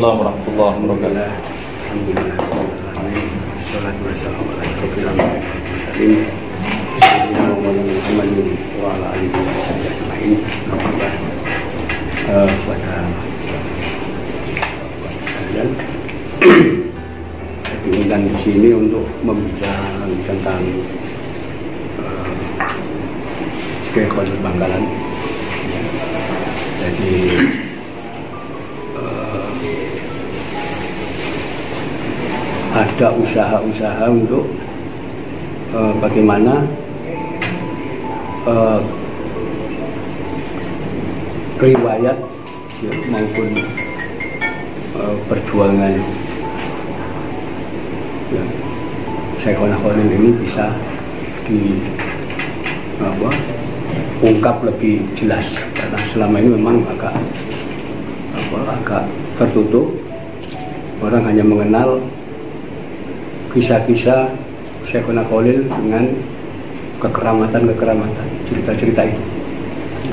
Waalaikumsalam warahmatullahi wabarakatuh. Alhamdulillah. Wassalatu wassalamu ala asyrofil anbiya'i wal mursalin sayyidina Muhammadin wa ala alihi washabihi ajmain. Pada kalian saya diundang di sini untuk membicarakan tentang Kiai Bangkalan. Jadi ada usaha-usaha untuk bagaimana riwayat ya, maupun perjuangan ya, Syekhona Khalil ini bisa ungkap lebih jelas, karena selama ini memang agak tertutup. Orang hanya mengenal kisah-kisah Syekhona Khalil dengan kekeramatan, cerita-cerita itu.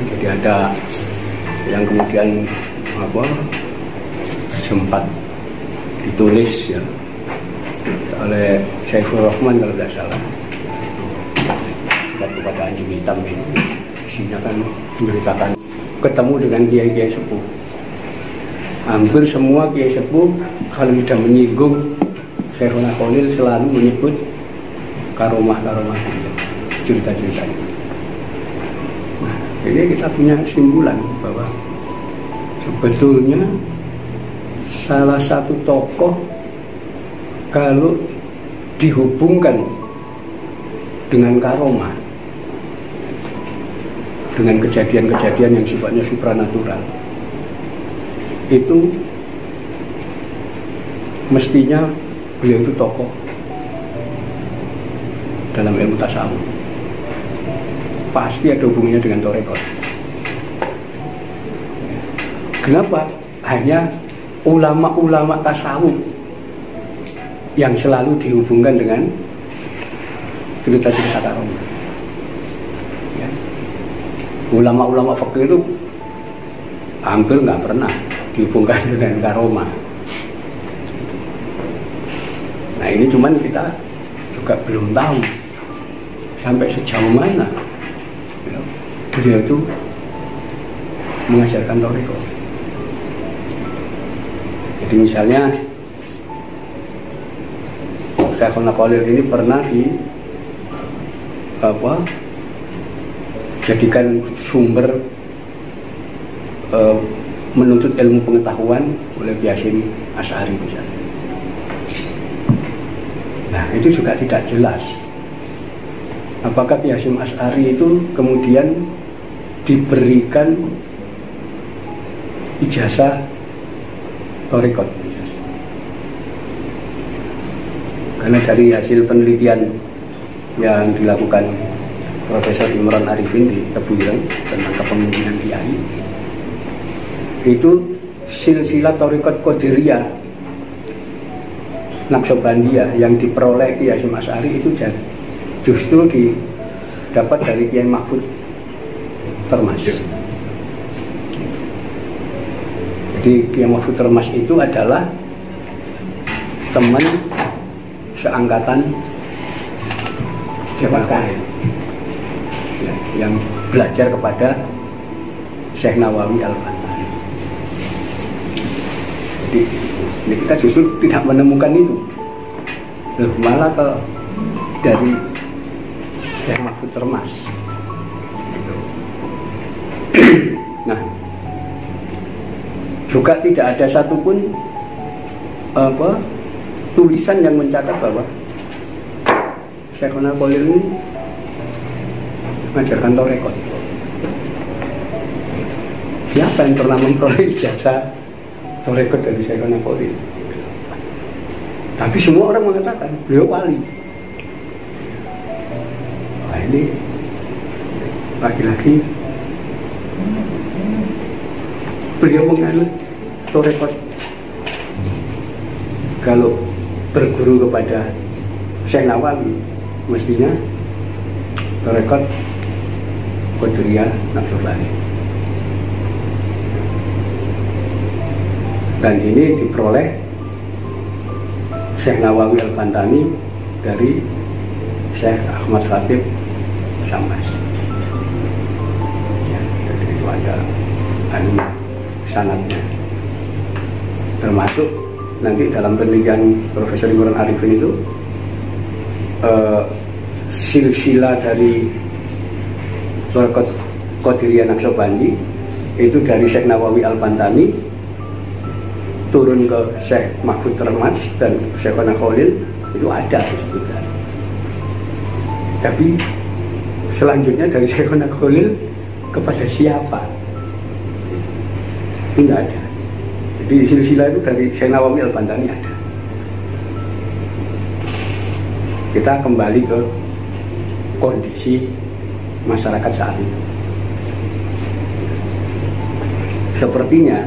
Jadi ada yang kemudian sempat ditulis ya oleh Syekhur Rahman kalau tidak salah, kepada anjing hitam ini. Isinya kan menceritakan ketemu dengan kiai-kiai sepuh. Hampir semua kiai sepuh kalau sudah menyinggung Syekhona Khalil selalu menyebut karomah cerita-cerita itu. Nah, ini kita punya kesimpulan bahwa sebetulnya salah satu tokoh kalau dihubungkan dengan karomah, dengan kejadian-kejadian yang sifatnya supranatural, itu mestinya beliau itu tokoh dalam ilmu tasawuf. Pasti ada hubungannya dengan tarekat. Kenapa? Hanya ulama-ulama tasawuf yang selalu dihubungkan dengan cerita-cerita karomah. Ya. Ulama-ulama fikih itu hampir nggak pernah dihubungkan dengan karomah. Nah ini cuman kita juga belum tahu sampai sejauh mana ya, beliau itu mengajarkan tarekat. Jadi misalnya Syekhona Khalil ini pernah jadikan sumber menuntut ilmu pengetahuan oleh Kiai Hasyim Asy'ari misalnya. Nah itu juga tidak jelas apakah Kiai Hasyim Asy'ari itu kemudian diberikan ijazah tarekat misalnya. Karena dari hasil penelitian yang dilakukan Profesor Imran Arifin di Tebuireng tentang kepemimpinan kiai, itu silsilah tarekat Qadiriyah Naqsabandiyah yang diperoleh Kiai Hasyim Asy'ari itu justru didapat dari Kiai Mahfud Termas. Jadi Kiai Mahfud Termas itu adalah teman seangkatan Syekh Al-Karim ya, yang belajar kepada Syekh Nawawi Al-Bantani. Jadi ini kita justru tidak menemukan itu, malah dari Syekh Mahfud Termas. Gitu. Nah, juga tidak ada satupun tulisan yang mencatat bahwa Syekhona Khalil ini mengajarkan tarekat. Siapa yang pernah memperoleh ijazah tarekat dari Syekhona Khalil? Tapi semua orang mengatakan beliau wali. Nah ini lagi-lagi beliau menganut tarekat. Kalau berguru kepada Syekh Nawawi, mestinya tarekat Qadiriyah Naqsabandiyah. Dan ini diperoleh Syekh Nawawi Al-Bantani dari Syekh Ahmad Khatib Syambas. Ya, jadi itu ada sanadnya. Termasuk nanti dalam penelitian Profesor Imran Arifin itu silsilah dari Qadiriyah Naqsyabandi itu dari Syekh Nawawi Al-Bantani turun ke Syekh Mahfud Termas dan Syekh Khalil itu ada disebutkan. Tapi selanjutnya dari Syekh Khalil kepada siapa? Itu tidak ada. Jadi silsilah itu dari Syekh Nawawi Al-Bantani ada. Kita kembali ke kondisi masyarakat saat itu. Sepertinya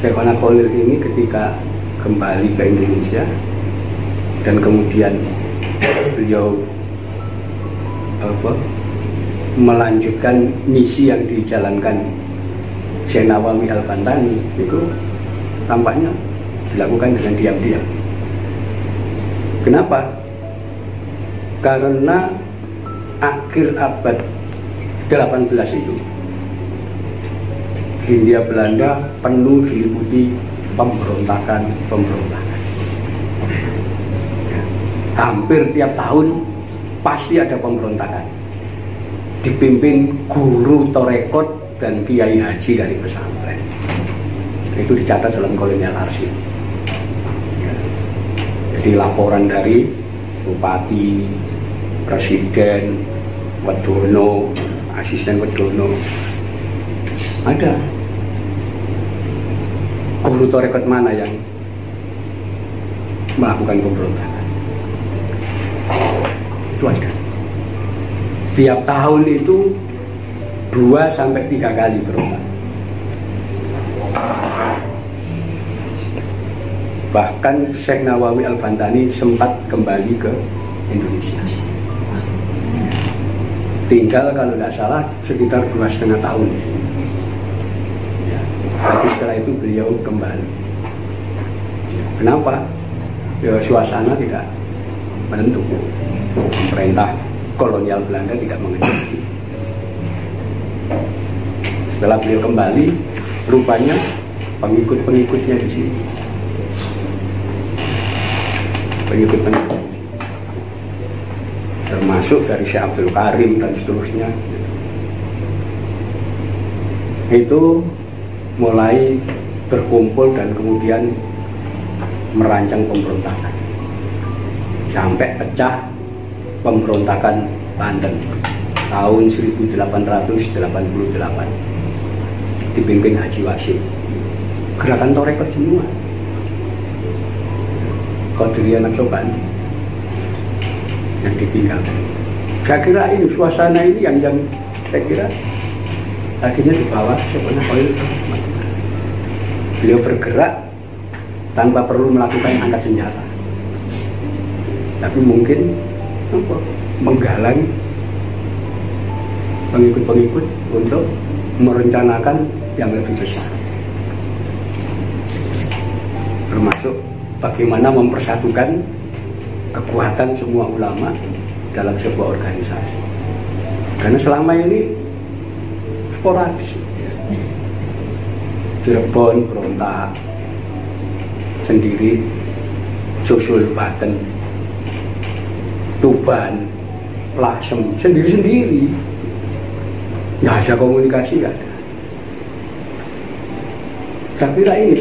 Syekh Khalil ini ketika kembali ke Indonesia dan kemudian beliau melanjutkan misi yang dijalankan Syekh Nawawi Al-Bantani itu tampaknya dilakukan dengan diam-diam. Kenapa? Karena akhir abad 18 itu Hindia Belanda penuh diliputi pemberontakan. Hampir tiap tahun pasti ada pemberontakan dipimpin guru torekot dan kiai haji dari pesantren. Itu dicatat dalam kolonial arsip. Ya. Jadi laporan dari bupati, presiden, wedono, asisten wedono ada. Guru torekot mana yang melakukan pemberontakan? Itu ada. Tiap tahun itu 2-3 kali berontak. Bahkan Syekh Nawawi Al-Bantani sempat kembali ke Indonesia. Tinggal kalau tidak salah sekitar 2,5 tahun di sini. Ya, tapi setelah itu beliau kembali. Kenapa? Ya, suasana tidak menentu. Pemerintah kolonial Belanda tidak mengerti. Setelah beliau kembali, rupanya pengikut-pengikutnya di sini. Pengikut-pengikut termasuk dari Syekh Abdul Karim dan seterusnya. Itu mulai berkumpul dan kemudian merancang pemberontakan. Sampai pecah pemberontakan Banten tahun 1888 dipimpin Haji Wasim. Gerakan torekot semua, Qadiriyah Naqsyabandi yang ditinggalkan. Saya kira ini suasana ini yang saya kira akhirnya dibawa Syekh Khalil ke Madinah. Beliau bergerak tanpa perlu melakukan angkat senjata, tapi mungkin menggalang pengikut-pengikut untuk merencanakan yang lebih besar, termasuk bagaimana mempersatukan kekuatan semua ulama dalam sebuah organisasi. Karena selama ini sporadis. Cirebon berontak sendiri, Susul Banten, Tuban, Lasem sendiri-sendiri. Nggak ada komunikasi, nggak ada. Saya kira ini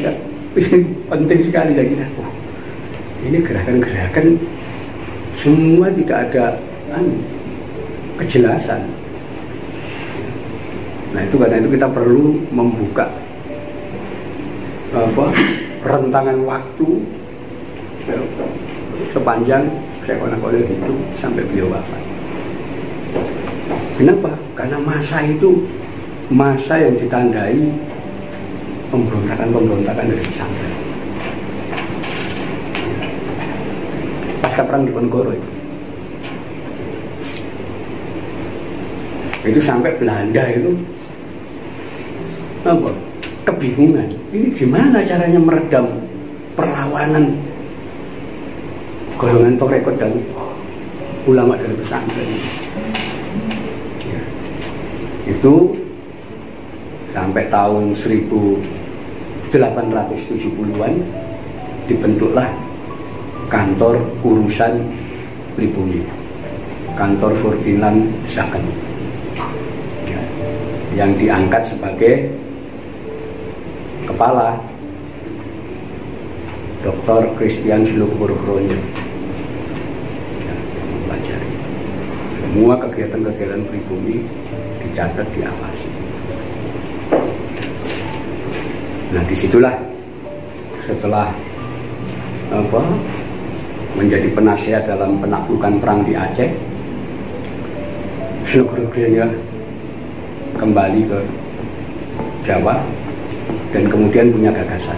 penting sekali saya kira. Ini gerakan-gerakan semua tidak ada kejelasan. Nah itu karena itu kita perlu membuka rentangan waktu sepanjang Syekh Khalil itu sampai beliau wafat. Kenapa? Karena masa itu masa yang ditandai pemberontakan dari pesantren. Pasca perang Diponegoro itu sampai Belanda itu kebingungan. Ini gimana caranya meredam perlawanan golongan Torekot dan ulama dari pesantren. Ya. Itu sampai tahun 1870-an dibentuklah kantor urusan pribumi, kantor Ferdinand Zaken, ya, yang diangkat sebagai kepala Dr. Christian Silugurgronya, ya, yang mempelajari semua kegiatan-kegiatan pribumi, dicatat, diawasi. Nah, disitulah setelah menjadi penasihat dalam penaklukan perang di Aceh, Silugurgronya kembali ke Jawa dan kemudian punya gagasan.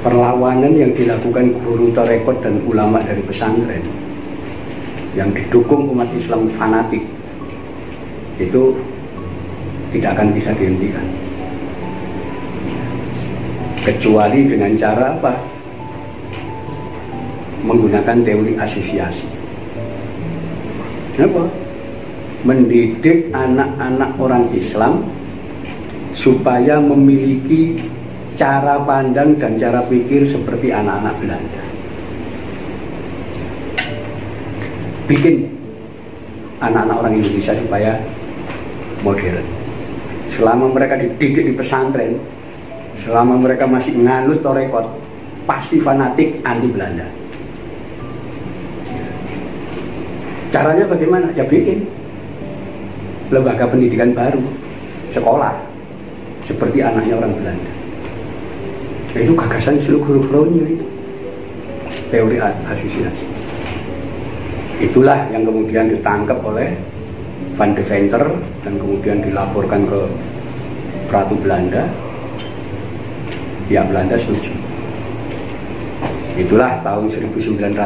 Perlawanan yang dilakukan guru Torekot dan ulama dari pesantren yang didukung umat Islam fanatik itu tidak akan bisa dihentikan, kecuali dengan cara apa? Menggunakan teori asosiasi. Kenapa? Mendidik anak-anak orang Islam supaya memiliki cara pandang dan cara pikir seperti anak-anak Belanda. Bikin anak-anak orang Indonesia supaya modern. Selama mereka dididik di pesantren, selama mereka masih nganut Torekot, pasti fanatik anti Belanda. Caranya bagaimana? Ya bikin lembaga pendidikan baru, sekolah seperti anaknya orang Belanda. Itu gagasan Silugurgronya itu, teori asosiasi. Itulah yang kemudian ditangkap oleh Van Deventer dan kemudian dilaporkan ke Ratu Belanda. Pihak Belanda setuju. Itulah tahun 1901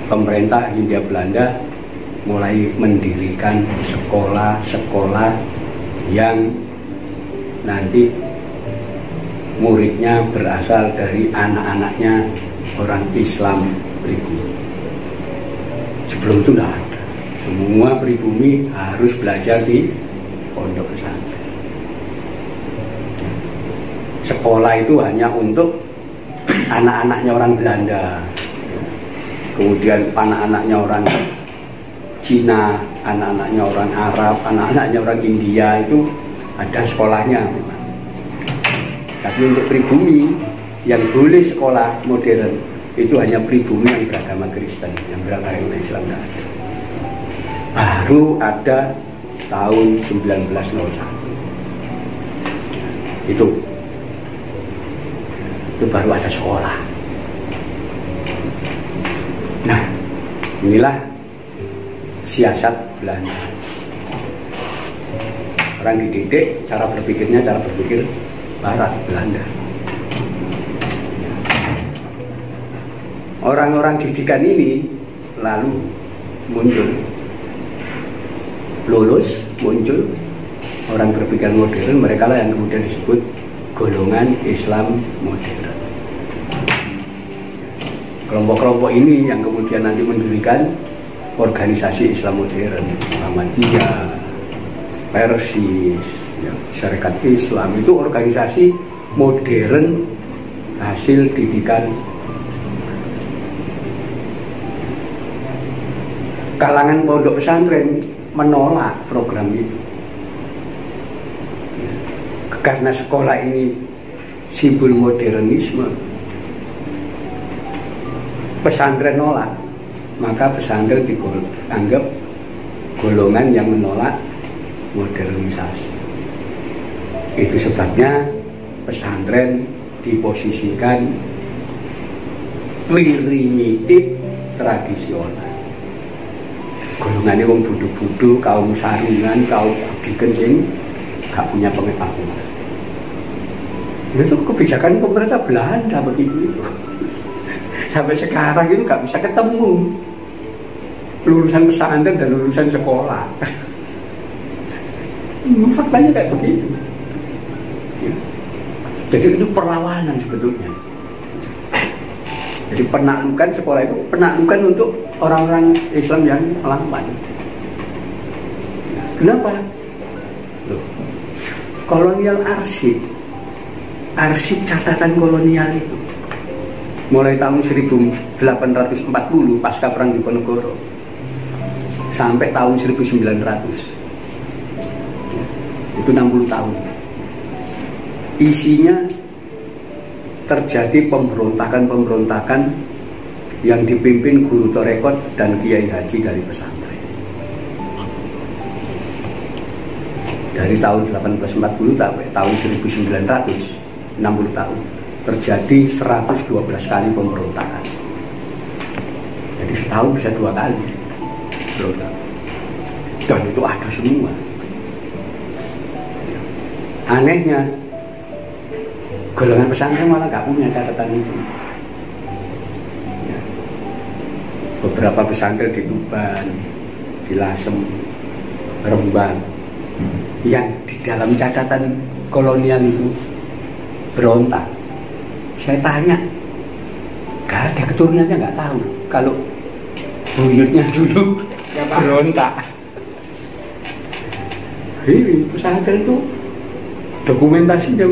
pemerintah Hindia Belanda mulai mendirikan sekolah-sekolah yang nanti muridnya berasal dari anak-anaknya orang Islam pribumi. Sebelum itu tidak ada. Semua pribumi harus belajar di pondok pesantren. Sekolah itu hanya untuk anak-anaknya orang Belanda, kemudian anak-anaknya orang Cina, anak-anaknya orang Arab, anak-anaknya orang India itu ada sekolahnya. Tapi untuk pribumi yang boleh sekolah modern itu hanya pribumi yang beragama Kristen, yang beragama Islam tidak ada. Baru ada tahun 1901. Itu baru ada sekolah. Nah, inilah siasat Belanda. Orang dididik, cara berpikirnya cara berpikir Barat, Belanda. Orang-orang didikan ini lalu muncul, lulus, muncul orang berpikir modern. Mereka lah yang kemudian disebut golongan Islam modern. Kelompok-kelompok ini yang kemudian nanti mendirikan organisasi Islam modern, Muhammadiyah, Persis, ya, Syarikat Islam, itu organisasi modern hasil didikan kalangan pondok pesantren menolak program itu. Karena sekolah ini simbol modernisme, pesantren nolak, maka pesantren dianggap golongan yang menolak modernisasi. Itu sebabnya pesantren diposisikan primitif tradisional. Golongannya wong budu-budu, kaum sarungan, kaum kencing, gak punya pengetahuan. Itu kebijakan pemerintah Belanda begitu itu. Sampai sekarang itu gak bisa ketemu lulusan pesantren dan lulusan sekolah. Faktanya kayak begitu. Ya. Jadi itu perlawanan sebetulnya. Jadi penaklukan sekolah itu penaklukan untuk orang-orang Islam yang melawan. Kenapa? Loh, kolonial arsip catatan kolonial itu mulai tahun 1840 pasca perang Diponegoro sampai tahun 1900 itu 60 tahun. Isinya terjadi pemberontakan yang dipimpin guru torekot dan kiai haji dari pesantren. Dari tahun 1840 sampai tahun 1900, 60 tahun, terjadi 112 kali pemberontakan. Jadi setahun bisa 2 kali berontak. Dan itu ada semua. Anehnya golongan pesantren malah nggak punya catatan itu. Ya. Beberapa pesantren di Tuban, di Lasem, Rembang, yang di dalam catatan kolonial itu berontak. Saya tanya, gak ada keturunannya, nggak tahu kalau buyutnya dulu berontak. Ini pesantren itu dokumentasinya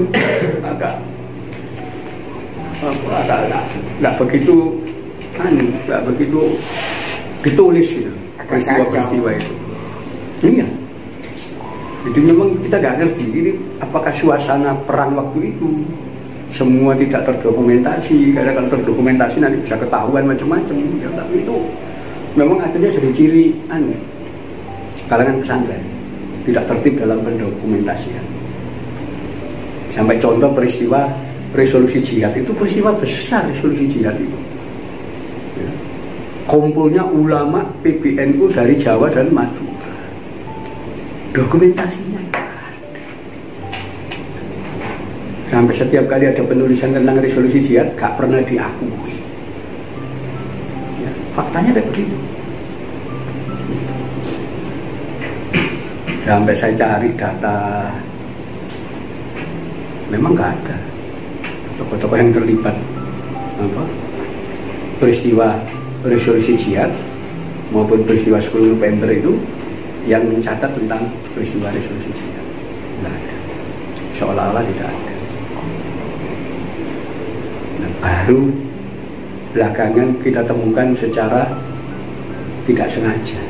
agak nggak begitu ditulis gitu, peristiwa itu. Iya. Jadi memang kita nggak ngerti ini apakah suasana perang waktu itu semua tidak terdokumentasi. Karena kalau terdokumentasi nanti bisa ketahuan macam-macam. Ya, tapi itu memang akhirnya jadi ciri kalangan pesantren tidak tertib dalam pendokumentasian. Sampai contoh peristiwa resolusi jihad itu peristiwa besar, resolusi jihad itu. Ya. Kumpulnya ulama PBNU dari Jawa dan Madura. Dokumentasinya ada. Sampai setiap kali ada penulisan tentang resolusi jihad gak pernah diakui. Ya, faktanya kayak begitu. Sampai saya cari data, memang gak ada tokoh-tokoh yang terlibat peristiwa resolusi jihad maupun peristiwa 10 November itu yang mencatat tentang peristiwa resolusi jihad. Tidak ada. Seolah-olah tidak ada. Nah, baru belakangan kita temukan secara tidak sengaja.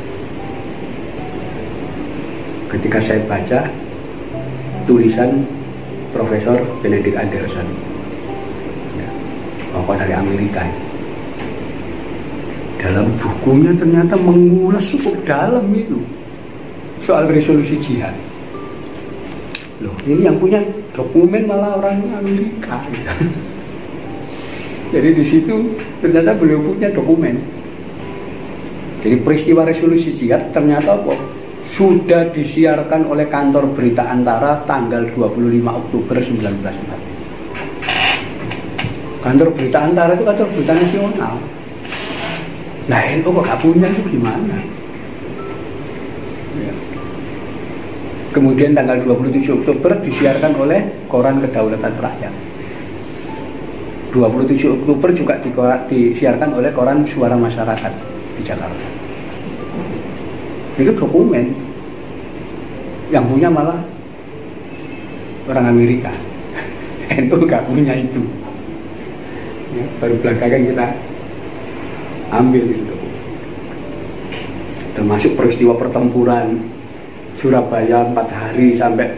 Ketika saya baca tulisan Profesor Benedict Anderson, ya, tokoh dari Amerika, dalam bukunya ternyata mengulas cukup dalam itu soal resolusi jihad. Loh, ini yang punya dokumen malah orang Amerika. Jadi di situ ternyata beliau punya dokumen. Jadi peristiwa resolusi jihad ternyata kok sudah disiarkan oleh kantor berita Antara tanggal 25 Oktober 1945. Kantor berita Antara itu kantor berita nasional. Nah, NU kok gak punya itu gimana? Ya. Kemudian tanggal 27 Oktober disiarkan oleh Koran Kedaulatan Rakyat. 27 Oktober juga disiarkan oleh Koran Suara Masyarakat di Jakarta. Itu dokumen yang punya malah orang Amerika. NU gak punya itu. Ya, baru belakangan kita ambil itu. Termasuk peristiwa pertempuran Surabaya 4 hari sampai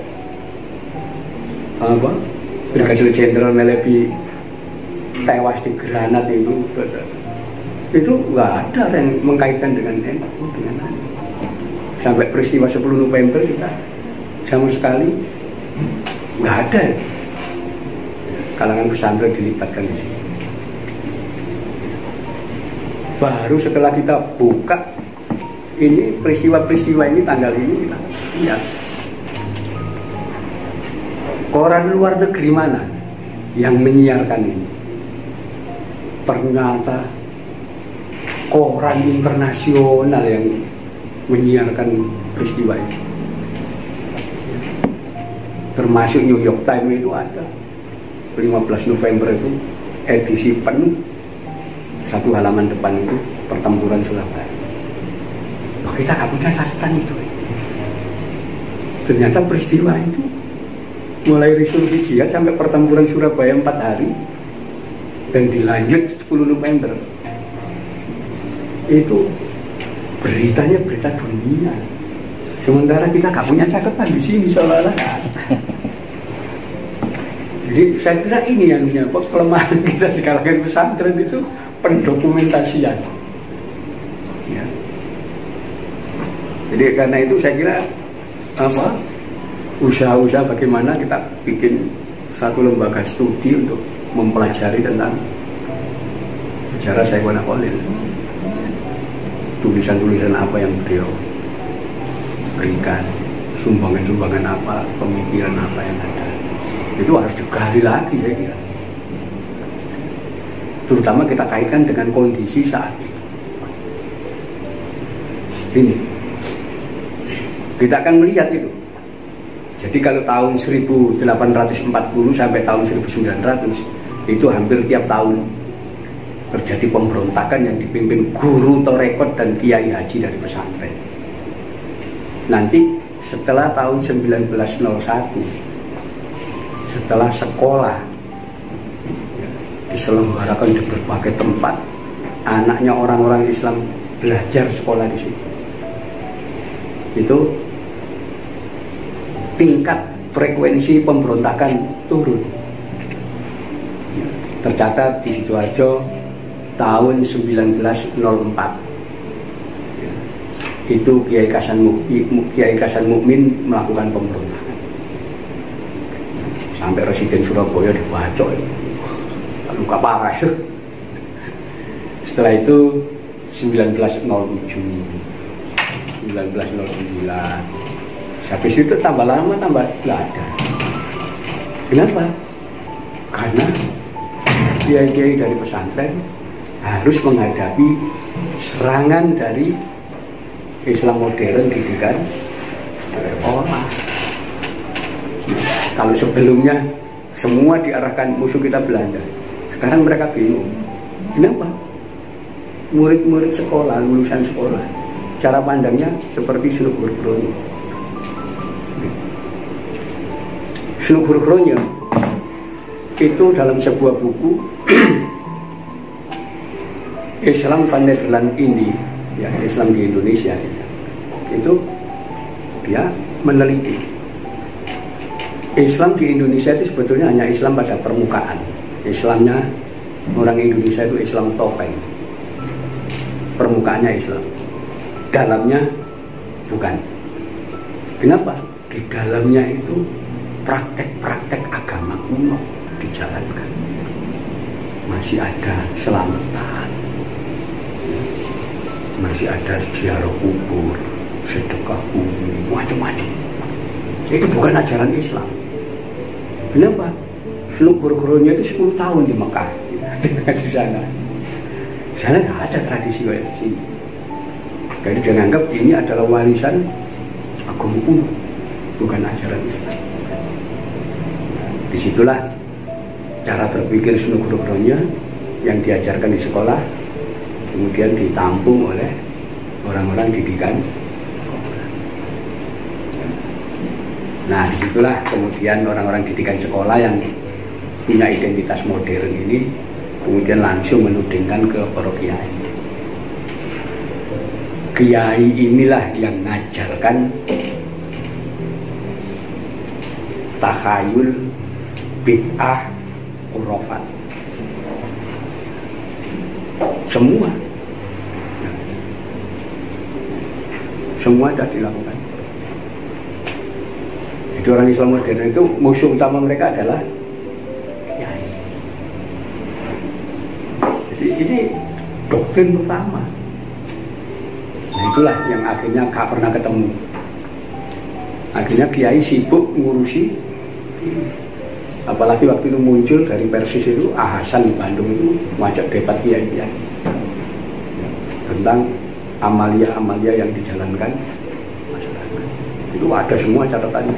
Brigadir Jenderal Melebi tewas di granat itu nggak ada yang mengkaitkan dengan NU dengan sampai peristiwa 10 November kita sama sekali nggak ada kalangan pesantren dilibatkan di sini. Baru setelah kita buka ini peristiwa-peristiwa ini tanggal ini kita lihat koran luar negeri mana yang menyiarkan ini. Ternyata koran internasional yang menyiarkan peristiwa ini. termasuk New York Times itu ada 15 November itu edisi penuh, satu halaman depan itu pertempuran Surabaya. Loh, kita nggak punya catatan itu. Ternyata peristiwa itu mulai resolusi jihad sampai pertempuran Surabaya 4 hari dan dilanjut 10 November itu beritanya berita dunia. Sementara kita nggak punya catatan di sini seolah-olah. Jadi saya kira ini yang menyebabkan kelemahan kita di kalangan pesantren itu pendokumentasian. Ya. Jadi karena itu saya kira usaha-usaha bagaimana kita bikin satu lembaga studi untuk mempelajari tentang sejarah Syekhona Khalil, tulisan-tulisan apa yang beliau berikan, sumbangan-sumbangan apa, pemikiran apa yang ada, itu harus digali lagi saya kira, terutama kita kaitkan dengan kondisi saat itu. Ini kita akan melihat itu. Jadi kalau tahun 1840 sampai tahun 1900 itu hampir tiap tahun terjadi pemberontakan yang dipimpin guru Torekot dan Kiai Haji dari pesantren. Nanti setelah tahun 1901, setelah sekolah diselenggarakan di berbagai tempat, anaknya orang-orang Islam belajar sekolah di situ. Itu tingkat frekuensi pemberontakan turun. Tercatat di Sidoarjo tahun 1904 itu Kiai Kasan Mukmin melakukan pemberontakan sampai Residen Surabaya dibacok, luka parah itu. Setelah itu 1907, 1909, habis itu tambah lama tambah nggak ada. Kenapa? Karena kiai-kiai dari pesantren harus menghadapi serangan dari Islam modern didikan reformah. Kalau sebelumnya semua diarahkan musuh kita Belanda, sekarang mereka bingung. Kenapa? Murid-murid sekolah, lulusan sekolah, cara pandangnya seperti Sunan Guru-Gurunya. Sunan Guru-Gurunya itu dalam sebuah buku Islam van Nederland ini, ya, Islam di Indonesia, itu dia meneliti Islam di Indonesia itu sebetulnya hanya Islam pada permukaan. Islamnya orang Indonesia itu Islam topeng, permukaannya Islam, dalamnya bukan. Kenapa? Di dalamnya itu praktek-praktek agama kuno dijalankan, masih ada selamatan, masih ada ziarah kubur, sedekah bumi, macam-macam. Itu bukan ajaran Islam. Kenapa? Sunan Guru-Gurunya itu 10 tahun di Mekah, di sana. Di sana nggak ada tradisi kayak di sini. Jadi dia anggap ini adalah warisan agama kuno, bukan ajaran Islam. Disitulah cara berpikir Sunan Guru-Gurunya yang diajarkan di sekolah, kemudian ditampung oleh orang-orang didikan. Nah, disitulah kemudian orang-orang didikan sekolah yang punya identitas modern ini kemudian langsung menudingkan ke para kiai. Kiai inilah yang mengajarkan takhayul, bid'ah, khurafat. Semua sudah dilakukan. Jadi orang Islam modern itu musuh utama mereka adalah kiai. Jadi ini doktrin pertama. Nah, itulah yang akhirnya gak pernah ketemu. Akhirnya kiai sibuk ngurusi ini. Apalagi waktu itu muncul dari Persis itu Hasan Bandung itu ngajak debat kiai-kiai tentang amalia-amalia yang dijalankan masyarakat. Itu ada semua catatannya.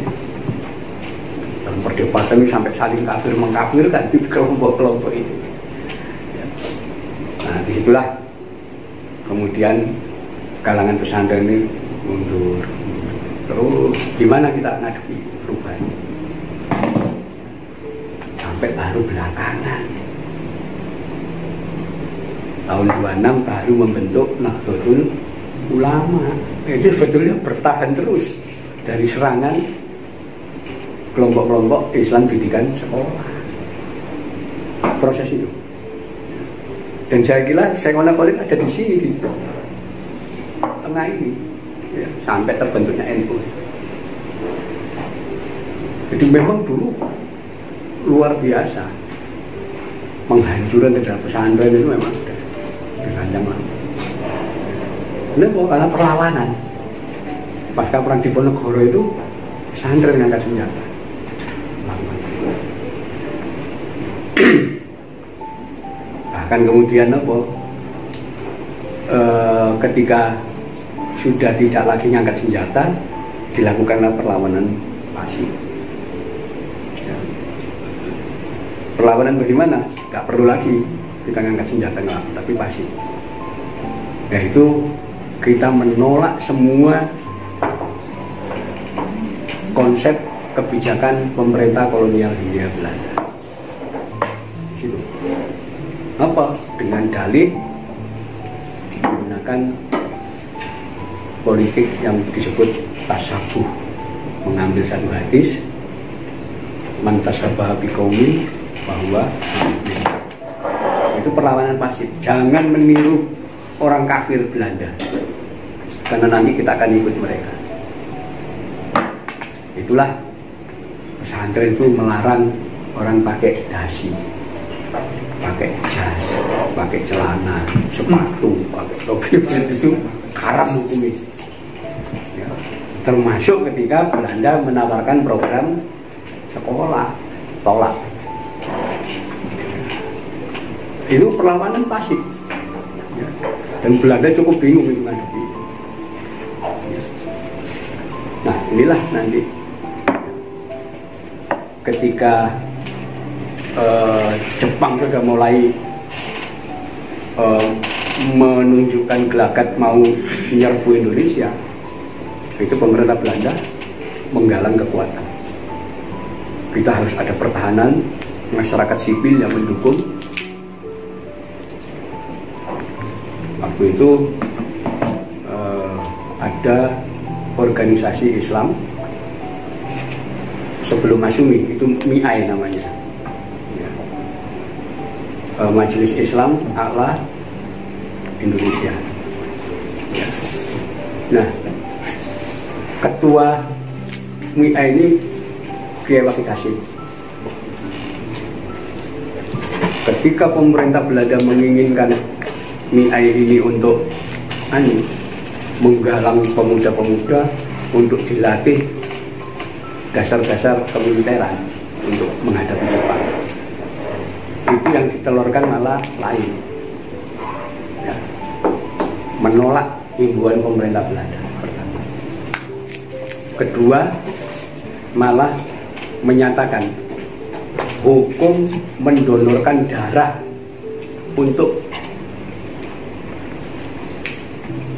yang perdebatan ini sampai saling kafir mengkafirkan itu kelompok-kelompok itu. Nah disitulah kemudian kalangan pesantren ini mundur. Terus gimana kita ngadepi perubahan? Sampai baru belakangan tahun 26 baru membentuk Nahdlatul Ulama. Itu sebetulnya bertahan terus dari serangan kelompok-kelompok Islam didikan sekolah. Proses itu. Dan saya kira sekolah ada di sini di tengah ini, ya, sampai terbentuknya NU. Jadi memang dulu luar biasa penghancuran terhadap pesantren itu memang sudah dirancang lama. Karena perlawanan pasca perang Diponegoro itu pesantren yang angkat senjata. Bahkan kemudian ketika sudah tidak lagi ngangkat senjata, dilakukanlah perlawanan pasif. Ya. Perlawanan bagaimana? Gak perlu lagi kita ngangkat senjata, tapi pasif. Yaitu kita menolak semua konsep kebijakan pemerintah kolonial Hindia Belanda. Situ. Apa? Dengan dalih menggunakan politik yang disebut tasabuh, mengambil satu hadis man tasabbaha biqaumin bahwa itu perlawanan pasif. Jangan meniru orang kafir Belanda, karena nanti kita akan ikut mereka. Itulah pesantren itu melarang orang pakai dasi, pakai jas, pakai celana, sepatu, pakai topi, itu haram hukumnya. Ya. Termasuk ketika Belanda menawarkan program sekolah, tolak. Itu perlawanan pasif. Ya. Dan Belanda cukup bingung itu menghadapi. Ya. Nah inilah nanti ketika Jepang sudah mulai menunjukkan gelagat mau menyerbu Indonesia, itu pemerintah Belanda menggalang kekuatan. Kita harus ada pertahanan, masyarakat sipil yang mendukung. Waktu itu ada organisasi Islam sebelum Masyumi, itu MIAI namanya, Majelis Islam A'la Indonesia. Ya. Nah, ketua MIAI ini Kiai Wahid Hasyim. Ketika pemerintah Belanda menginginkan MIAI ini untuk menggalang pemuda-pemuda untuk dilatih dasar-dasar kemiliteran untuk menghadapi Jepang, itu yang ditelurkan malah lain, ya. Menolak himbauan pemerintah Belanda pertama. Kedua, malah menyatakan hukum mendonorkan darah untuk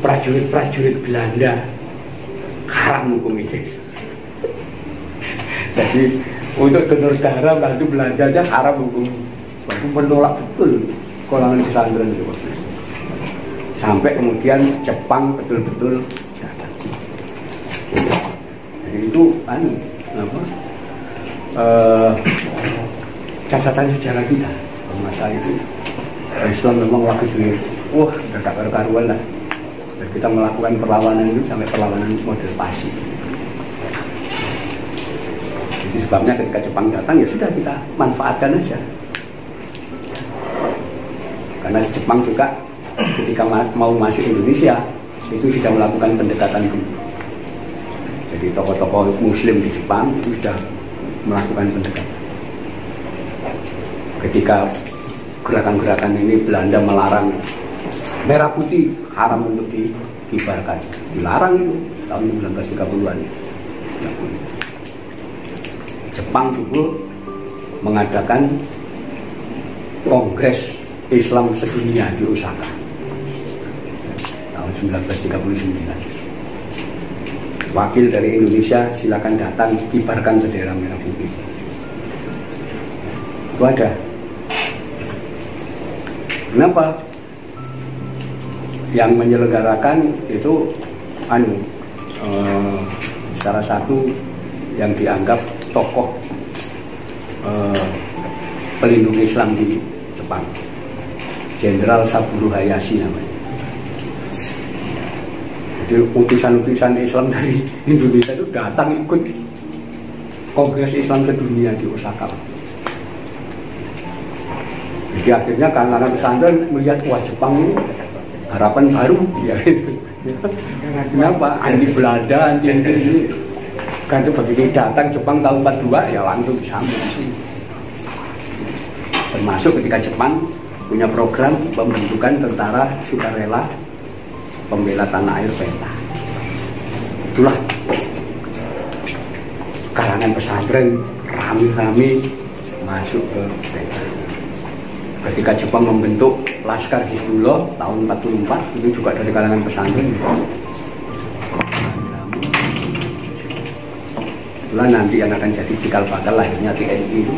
prajurit-prajurit Belanda haram hukum itu. Jadi untuk donor darah bantu Belanda aja haram hukum. Menolak betul kalangan pesantren itu. Sampai kemudian Jepang betul-betul datang. Jadi itu catatan sejarah kita masa itu. Islam memang waktu itu udah gak karu-karuan lah. Dan kita melakukan perlawanan itu sampai perlawanan model pasif. Jadi sebabnya ketika Jepang datang ya sudah kita manfaatkan aja. Karena Jepang juga ketika mau masuk Indonesia itu sudah melakukan pendekatan dulu. Jadi tokoh-tokoh Muslim di Jepang itu sudah melakukan pendekatan. Ketika gerakan-gerakan ini Belanda melarang merah putih haram untuk dikibarkan, dilarang itu tahun 1930-an. Jepang Jepang dulu mengadakan Kongres Islam Sedunia di Osaka tahun 1939. Wakil dari Indonesia silakan datang, kibarkan bendera merah putih. Itu ada. Kenapa? Yang menyelenggarakan itu salah satu yang dianggap tokoh pelindung Islam di Jepang, Jenderal Saburo Hayashi namanya. Jadi utusan-utusan Islam dari Indonesia itu datang ikut Kongres Islam Sedunia di Osaka. Jadi akhirnya kalangan pesantren melihat, wah Jepang ini harapan baru ya itu. Kenapa? Anti Belanda, anti ini. Kan itu begitu datang Jepang tahun 42 ya langsung disambung. Termasuk ketika Jepang punya program pembentukan tentara sukarela pembela tanah air PETA. Itulah kalangan pesantren rame-rame masuk ke PETA. Ketika Jepang membentuk Laskar Hizbullah tahun 44, itu juga dari kalangan pesantren. Itulah nanti yang akan jadi cikal bakal lahirnya TNI itu.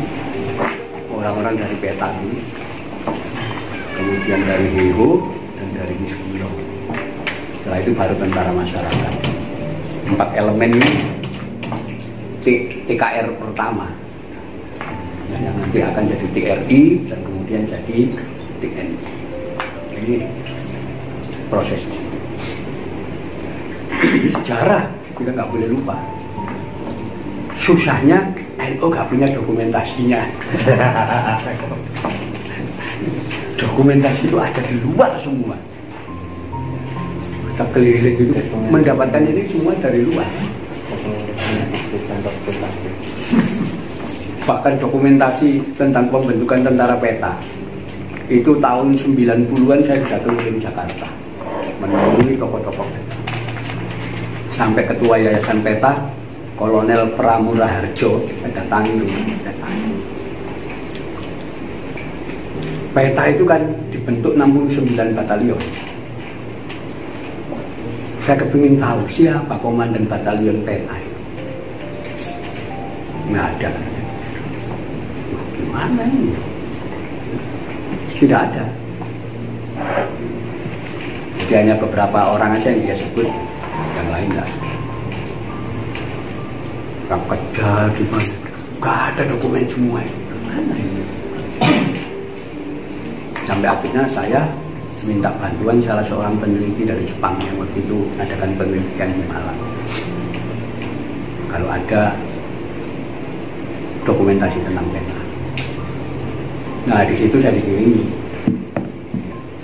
Orang-orang dari PETA dulu, kemudian dari HEHO dan dari Hizbullah. Setelah itu baru tentara masyarakat. 4 elemen ini TKR pertama yang nanti akan jadi TRI dan kemudian jadi TNI. Jadi proses sejarah kita nggak boleh lupa. Susahnya NU nggak punya dokumentasinya. Dokumentasi itu ada di luar semua. Kita keliling itu mendapatkan ini semua dari luar. Bahkan dokumentasi tentang pembentukan tentara PETA itu tahun 90-an saya sudah keliling Jakarta menemui tokoh-tokoh PETA. Sampai ketua Yayasan PETA Kolonel Pramura Harjo datangi dulu. PETA itu kan dibentuk 69 batalion. Saya kepingin tahu siapa komandan batalion PETA itu. Nggak ada. Gimana ini? Tidak ada. Jadi hanya beberapa orang aja yang dia sebut, yang lain enggak. Kerja di mana? Nggak ada dokumen semua. Gimana ini? Sampai akhirnya saya minta bantuan salah seorang peneliti dari Jepang yang waktu itu adakan penelitian di Malang. Kalau ada dokumentasi tentang PETA. Nah di situ saya dikirimi.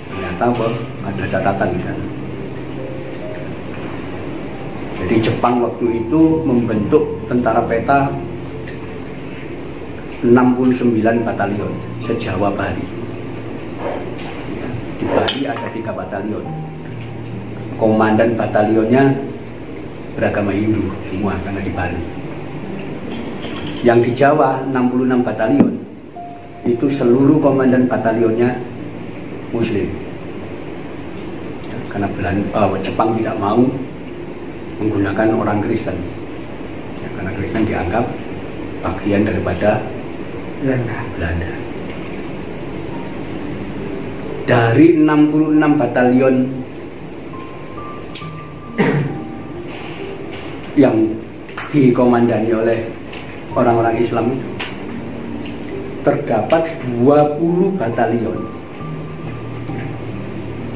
Ternyata ada catatan di sana. Jadi Jepang waktu itu membentuk tentara PETA 69 batalion se-Jawa Bali. Di Bali ada 3 batalion. Komandan batalionnya beragama Hindu semua karena di Bali. Yang di Jawa 66 batalion itu seluruh komandan batalionnya Muslim. Karena Jepang tidak mau menggunakan orang Kristen. Ya, karena Kristen dianggap bagian daripada Belanda. Dari 66 batalion yang dikomandani oleh orang-orang Islam itu terdapat 20 batalion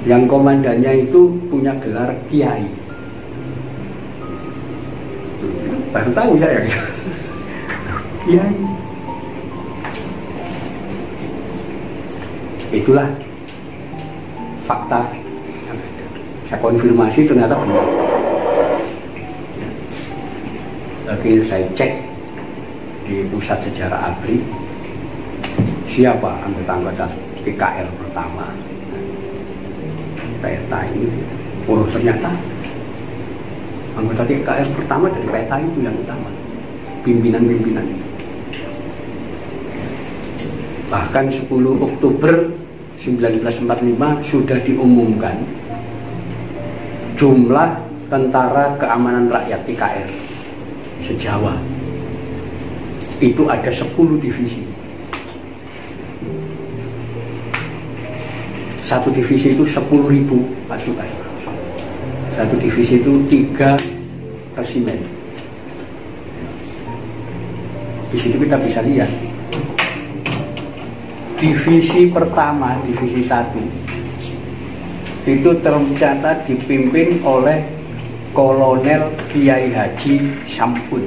yang komandannya itu punya gelar kiai. Baru tahu saya kiai. Itulah fakta yang ada. Saya konfirmasi ternyata benar. Akhirnya saya cek di pusat sejarah ABRI siapa anggota-anggota TKR pertama PETA ini. Oh ternyata anggota TKR pertama dari PETA itu yang utama, pimpinan-pimpinan. Bahkan 10 Oktober 1945 sudah diumumkan jumlah Tentara Keamanan Rakyat TKR se-Jawa itu ada 10 divisi. Satu divisi itu 10.000 pasukan. Satu divisi itu 3 resimen. Di situ kita bisa lihat divisi pertama, divisi 1 itu tercatat dipimpin oleh Kolonel Kiai Haji Sampun.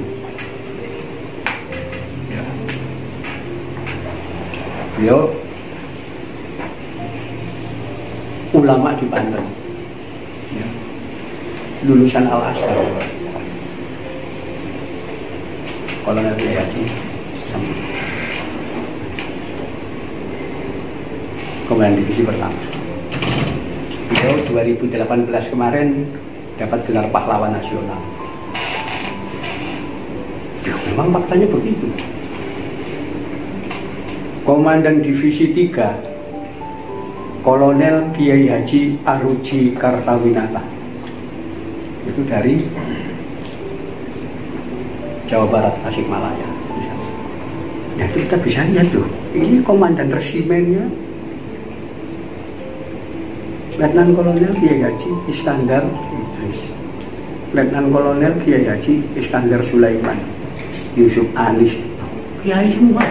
Beliau ulama di Banten, lulusan Al-Azhar. Kolonel Kiai Haji Sampun, Komandan divisi pertama. Beliau 2018 kemarin dapat gelar pahlawan nasional. Ya, memang faktanya begitu. Komandan divisi 3 Kolonel Kiai Haji Aruji Kartawinata, itu dari Jawa Barat, Tasikmalaya. Nah, itu kita bisa lihat tuh, ini komandan resimennya Letnan Kolonel Kiai Haji Iskandar Idris, Letnan Kolonel Kiai Haji Iskandar Sulaiman, Yusuf Anis, kiai semua.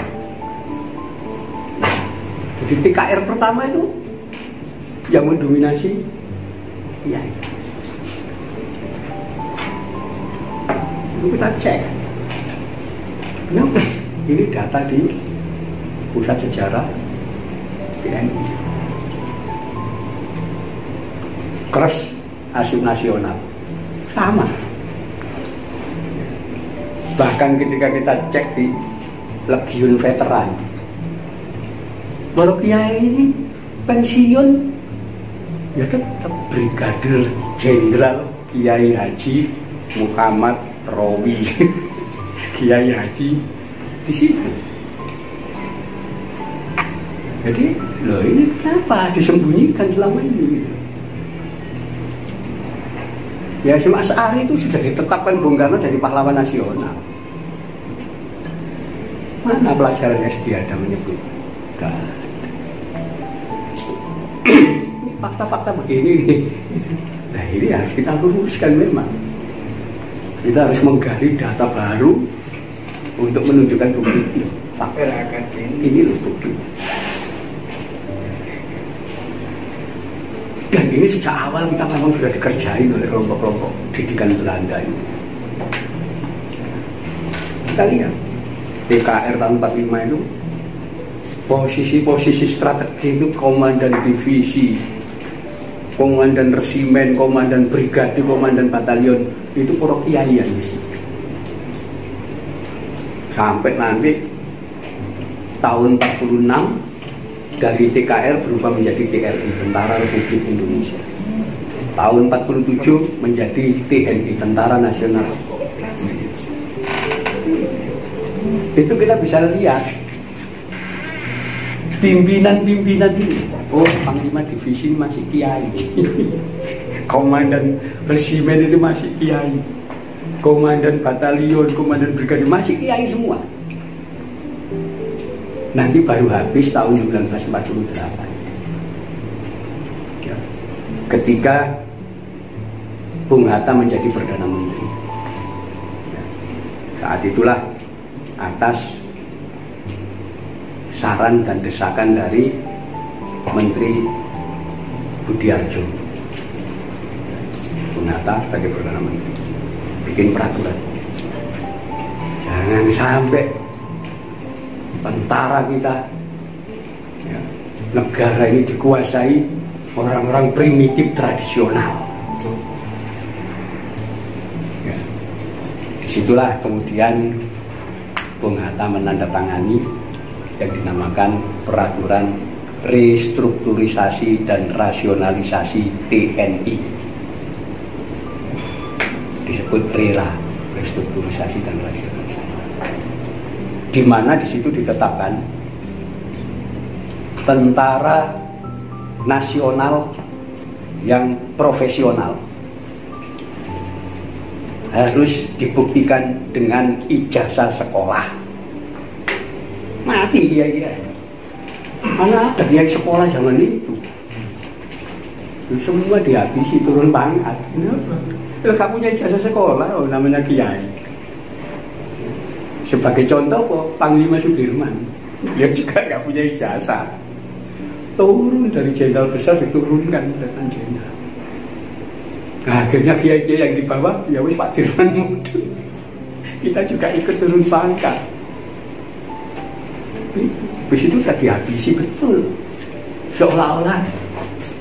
Jadi TKR pertama itu yang mendominasi kiai. Itu kita cek. Nah, ini data di Pusat Sejarah TNI. Kres Arsip Nasional sama. Bahkan ketika kita cek di Legiun Veteran, baru kiai ini pensiun ya tetap Brigadir Jenderal Kiai Haji Muhammad Rawi. Kiai Haji di situ. Jadi loh, ini kenapa disembunyikan selama ini? Ya, Hasyim Asy'ari itu sudah ditetapkan Bung Karno jadi pahlawan nasional. Mana pelajaran SD ada menyebut? Fakta-fakta begini nih. Nah, ini harus kita luruskan memang. Kita harus menggali data baru untuk menunjukkan bukti. Fakta ini loh bukti. Dan ini sejak awal kita memang sudah dikerjain oleh kelompok-kelompok didikan Belanda ini. Kita lihat TKR tahun 45 itu posisi-posisi strategi itu komandan divisi, komandan resimen, komandan brigade, komandan batalion itu para kiai di situ. Sampai nanti tahun 46 dari TKR berubah menjadi TRI, Tentara Republik Indonesia. Tahun 47 menjadi TNI, Tentara Nasional Indonesia. Itu kita bisa lihat pimpinan-pimpinan ini. Oh, Panglima Divisi masih kiai. Komandan resimen itu masih kiai. Komandan batalion, komandan brigade masih kiai semua. Nanti baru habis tahun 1948 ketika Bung Hatta menjadi Perdana Menteri. Saat itulah atas saran dan desakan dari Menteri Budiarjo, Bung Hatta sebagai Perdana Menteri bikin peraturan, jangan sampai tentara kita, ya, negara ini dikuasai orang-orang primitif tradisional. Ya. Disitulah kemudian Bung Hatta menandatangani yang dinamakan Peraturan Restrukturisasi dan Rasionalisasi TNI. Disebut RERA, Restrukturisasi dan Rasionalisasi. Di mana di situ ditetapkan tentara nasional yang profesional harus dibuktikan dengan ijazah sekolah. Mati dia. Mana ada yang sekolah zaman itu? Semua dihabisi turun pangkat. Kalau kamu punya ijazah sekolah, namanya kiai. Sebagai contoh kok Panglima Sudirman, dia juga nggak punya ijazah. Turun dari jenderal besar diturunkan dengan jenderal. Nah, akhirnya kiai-kiai yang di bawah, ya wis Pak Dirman muda. Kita juga ikut turun pangkat. Habis itu udah dihabisi betul. Seolah-olah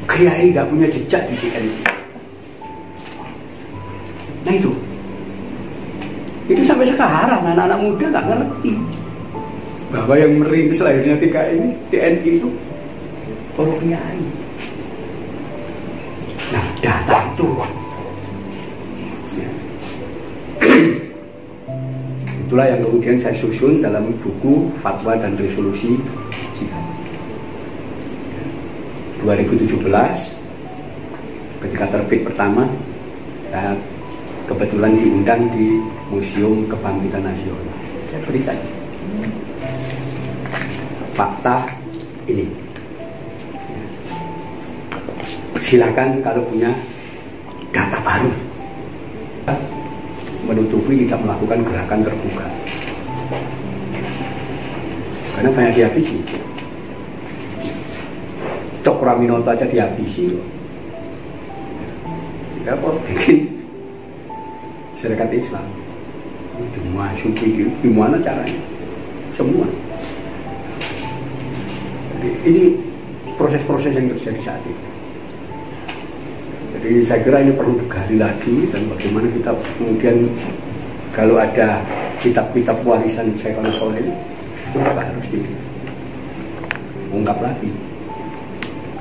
kiai nggak punya jejak di TNI. Nah itu sampai sekarang anak-anak muda nggak ngerti bahwa yang merintis lahirnya TNI itu para kiai. Nah, data itu ya. Itulah yang kemudian saya susun dalam buku Fatwa dan Resolusi Jihad 2017. Ketika terbit pertama, saya kebetulan diundang di Museum Kebangkitan Nasional. Saya berikan fakta ini. Silakan kalau punya data baru. Menutupi tidak melakukan gerakan terbuka. Karena banyak dihabisi. Cokraminoto aja dihabisi. Kita kok bikin Syarikat Islam. Semua sufi gimana caranya? Semua. Jadi ini proses-proses yang terjadi saat ini. Jadi saya kira ini perlu digali lagi, dan bagaimana kita kemudian kalau ada kitab-kitab warisan Syekhul Khalil itu harus diungkap lagi.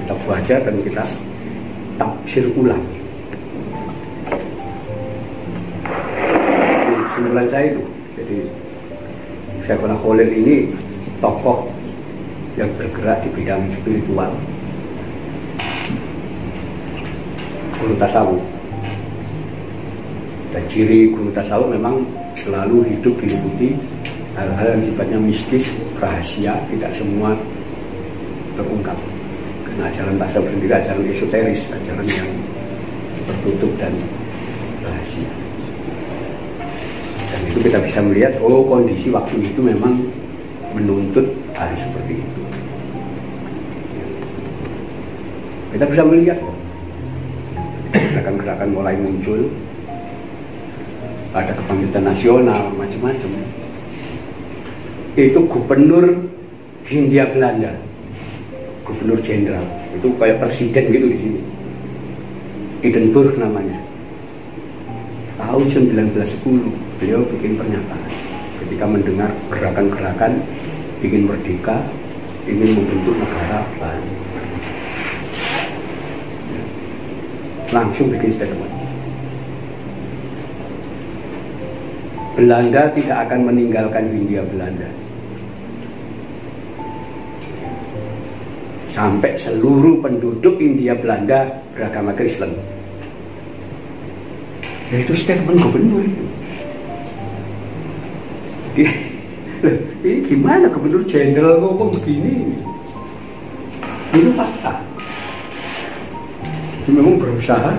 Kita baca dan kita tafsir ulang. Kesimpulan saya itu, jadi Syekhul Khalil ini tokoh yang bergerak di bidang spiritual, guru tasawuf. Dan ciri guru tasawuf memang selalu hidup diliputi hal-hal yang sifatnya mistis, rahasia, tidak semua terungkap. Karena ajaran tasawuf sendiri ajaran esoteris, ajaran yang tertutup dan rahasia. Dan itu kita bisa melihat, oh kondisi waktu itu memang menuntut harus seperti itu. Kita bisa melihat gerakan-gerakan mulai muncul, ada kebangkitan nasional, macam-macam. Itu gubernur Hindia Belanda, gubernur jenderal, itu kayak presiden gitu di sini. Edinburgh namanya. Tahun 1910 beliau bikin pernyataan ketika mendengar gerakan-gerakan ingin merdeka, ingin membentuk negara baru. Langsung bikin statement. Belanda tidak akan meninggalkan Hindia Belanda sampai seluruh penduduk Hindia Belanda beragama Kristen. Ya, itu statement gubernur itu. Ini gimana gubernur jenderal ngomong begini? Itu fakta. Itu memang berusaha